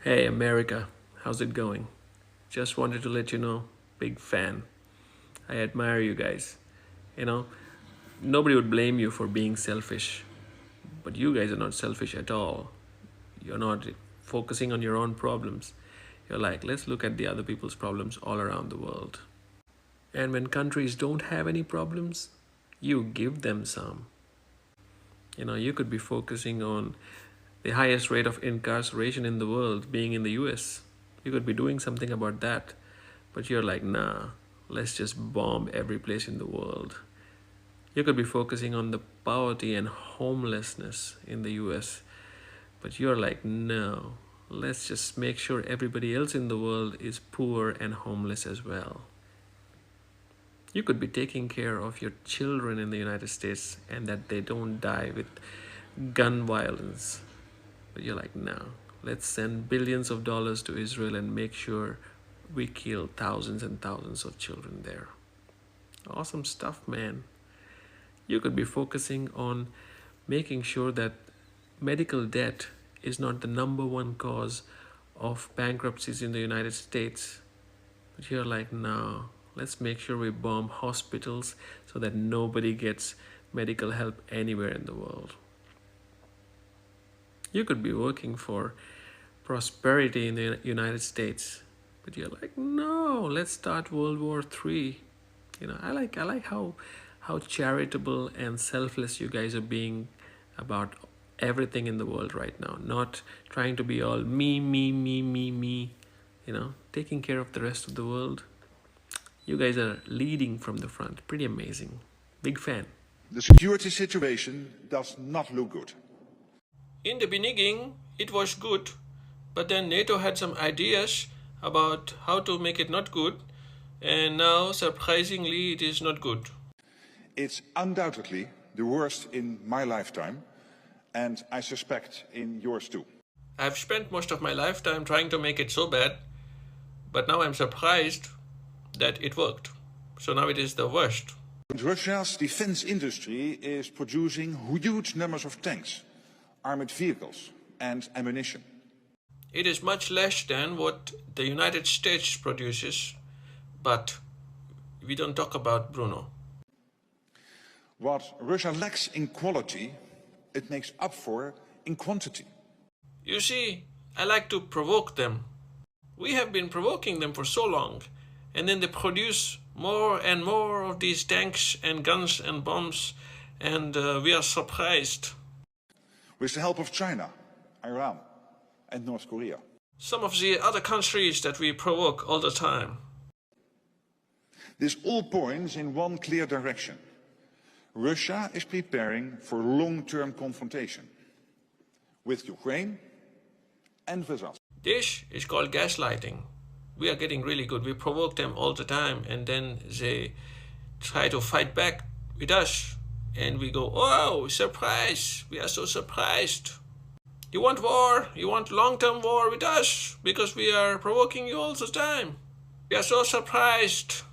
Hey America, how's it going? Just wanted to let you know, big fan. I admire you guys. You know, nobody would blame you for being selfish, but you guys are not selfish at all. You're not focusing on your own problems. You're like, let's look at the other people's problems all around the world. And when countries don't have any problems, you give them some. You could be focusing on the highest rate of incarceration in the world being in the US. You could be doing something about that. But you're like, nah, let's just bomb every place in the world. You could be focusing on the poverty and homelessness in the US. But you're like, no, let's just make sure everybody else in the world is poor and homeless as well. You could be taking care of your children in the United States and that they don't die with gun violence. But you're like, no, let's send billions of dollars to Israel and make sure we kill thousands and thousands of children there. Awesome stuff, man. You could be focusing on making sure that medical debt is not the number one cause of bankruptcies in the United States. But you're like, no, let's make sure we bomb hospitals so that nobody gets medical help anywhere in the world. You could be working for prosperity in the United States, but you're like, no, let's start World War III. I like how charitable and selfless you guys are being about everything in the world right now. Not trying to be all me, me, me, me, me. Taking care of the rest of the world. You guys are leading from the front. Pretty amazing. Big fan. The security situation does not look good. In the beginning, it was good, but then NATO had some ideas about how to make it not good, and now, surprisingly, it is not good. It's undoubtedly the worst in my lifetime, and I suspect in yours too. I've spent most of my lifetime trying to make it so bad, but now I'm surprised that it worked. So now it is the worst. Russia's defense industry is producing huge numbers of tanks, armored vehicles and ammunition. It is much less than what the United States produces, but we don't talk about Bruno. What Russia lacks in quality, it makes up for in quantity. You see, I like to provoke them. We have been provoking them for so long, and then they produce more and more of these tanks and guns and bombs, and we are surprised. With the help of China, Iran and North Korea. Some of the other countries that we provoke all the time. This all points in one clear direction. Russia is preparing for long-term confrontation with Ukraine and with us. This is called gaslighting. We are getting really good. We provoke them all the time, and then they try to fight back with us. And we go, oh, surprise, we are so surprised. You want war? You want long-term war with us? Because we are provoking you all the time. We are so surprised.